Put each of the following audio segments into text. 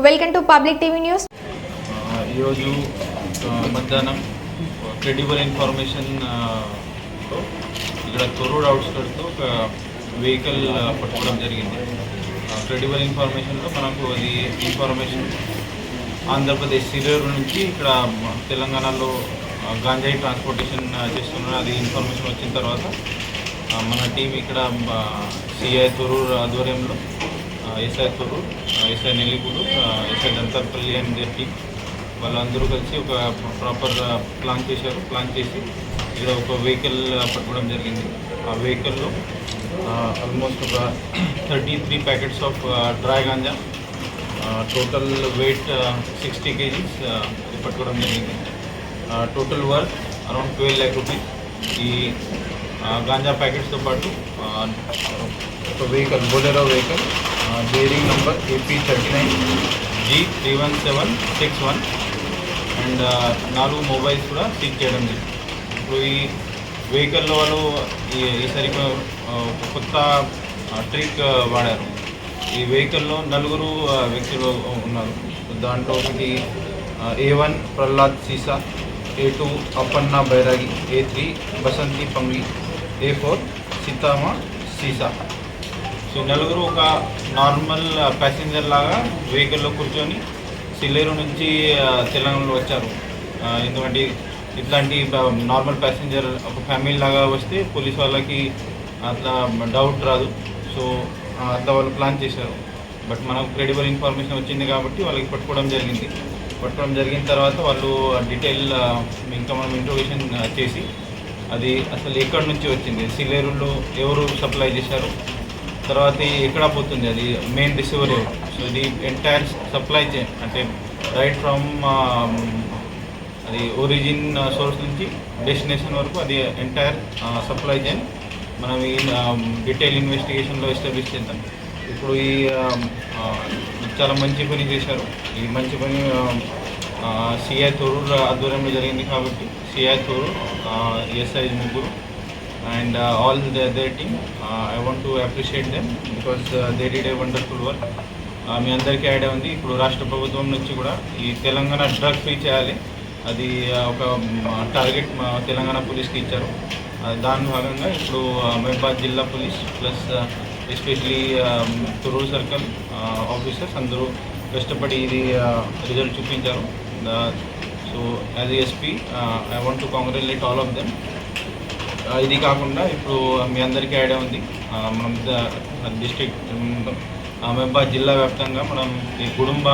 Welcome to public TV news. ఈరోజు మధ్యాహ్నం credible information ఇక్కడ తొర్రూరు అవుట్స్కట్స్లో ఒక వెహికల్ పట్టుకోవడం జరిగింది. క్రెడిబుల్ ఇన్ఫర్మేషన్లో మనకు అది ఇన్ఫర్మేషన్ ఆంధ్రప్రదేశ్ సిరేరు నుంచి ఇక్కడ తెలంగాణలో గాంజాయి ట్రాన్స్పోర్టేషన్ చేస్తున్నారు. అది ఇన్ఫర్మేషన్ వచ్చిన తర్వాత మన టీం ఇక్కడ సిఐ తొర్రూరు ఆధ్వర్యంలో SI Torrur, SI Nellipuru, SI Dantarpalli and team వాళ్ళందరూ కలిసి ఒక ప్రాపర్ ప్లాన్ చేశారు. ప్లాన్ చేసి ఇక్కడ ఒక వెహికల్ పట్టుకోవడం జరిగింది. ఆ వెహికల్లో ఆల్మోస్ట్ ఒక 33 packets of dry ganja, total weight 60 kgs పట్టుకోవడం జరిగింది. Total worth around 12 lakh rupees. ఈ గాంజా ప్యాకెట్స్తో పాటు ఒక vehicle, Bolero vehicle, bearing number AP39G31761 and 4 mobiles కూడా సీజ్ చేయడం జరిగింది. ఇప్పుడు ఈ వెహికల్లో వాళ్ళు ఈసారి కొత్త ట్రిక్ వాడారు. ఈ వెహికల్లో 4 వ్యక్తులు ఉన్నారు. దాంట్లో ఒకటి A1 ప్రహ్లాద్ సీసా, A2 అప్పన్న బైరాగి, A3 బసంతి పంగి, A4 సీతామా సీసా. సో 4 ఒక నార్మల్ ప్యాసింజర్ లాగా వెహికల్లో కూర్చొని సిల్లేరు నుంచి తెలంగాణలో వచ్చారు. ఎందుకంటే ఇట్లాంటి నార్మల్ ప్యాసింజర్ ఒక ఫ్యామిలీ లాగా వస్తే పోలీస్ వాళ్ళకి అట్లా డౌట్ రాదు. సో అట్లా వాళ్ళు ప్లాన్ చేశారు. బట్ మనకు క్రెడిబుల్ ఇన్ఫర్మేషన్ వచ్చింది కాబట్టి వాళ్ళకి పట్టుకోవడం జరిగింది. పట్టుకోవడం జరిగిన తర్వాత వాళ్ళు డీటెయిల్ ఇంకా మనం ఇంట్రోగేషన్ చేసి అది అసలు ఎక్కడి నుంచి వచ్చింది, సిల్లేరులో ఎవరు సప్లై చేశారు, తర్వాత ఎక్కడ పోతుంది, అది మెయిన్ రిసీవర్ ఎవరు. సో ఇది ఎంటైర్ సప్లై చైన్ అంటే రైట్ ఫ్రమ్ అది ఒరిజిన్ సోర్స్ నుంచి డెస్టినేషన్ వరకు అది ఎంటైర్ సప్లై చైన్ మనం ఈ డీటెయిల్ ఇన్వెస్టిగేషన్లో ఎస్టాబ్లిష్ చేద్దాం. ఇప్పుడు ఈ చాలా మంచి పని చేశారు. ఈ మంచి పని సిఐ తొర్రూరు ఆధ్వర్యంలో జరిగింది కాబట్టి సిఐ తొర్రూరు, ఎస్ఐ ముగ్గురు and all their team, I want to appreciate them because they did a wonderful work. మీ అందరికీ ఐడియా ఉంది, ఇప్పుడు రాష్ట్ర ప్రభుత్వం నుంచి కూడా ఈ తెలంగాణ డ్రగ్ ఫ్రీ చేయాలి, అది ఒక టార్గెట్ తెలంగాణ పోలీస్కి ఇచ్చారు. దాని భాగంగా ఇప్పుడు మహబూబాబాద్ జిల్లా police plus especially Thorrur circle officers అందరూ కష్టపడి ఇది రిజల్ట్ చూపించారు. So as SP I want to congratulate all of them. ఇది కాకుండా ఇప్పుడు మీ అందరికీ ఐడియా ఉంది, మనం డిస్ట్రిక్ట్ మహబూబాబాద్ జిల్లా వ్యాప్తంగా మనం ఈ కుటుంబ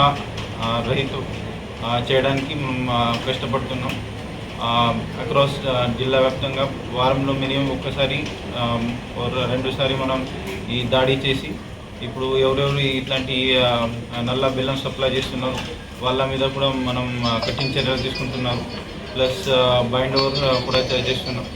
రహిత చేయడానికి మనం కష్టపడుతున్నాం. అక్రాస్ జిల్లా వ్యాప్తంగా వారంలో మినిమం ఒక్కసారి 2 మనం ఈ దాడి చేసి ఇప్పుడు ఎవరెవరు ఇట్లాంటి నల్ల బెల్లం సప్లై చేస్తున్నారు వాళ్ళ మీద కూడా మనం కఠిన చర్యలు తీసుకుంటున్నాం. ప్లస్ బైండ్ ఓవర్ కూడా చేస్తున్నాం.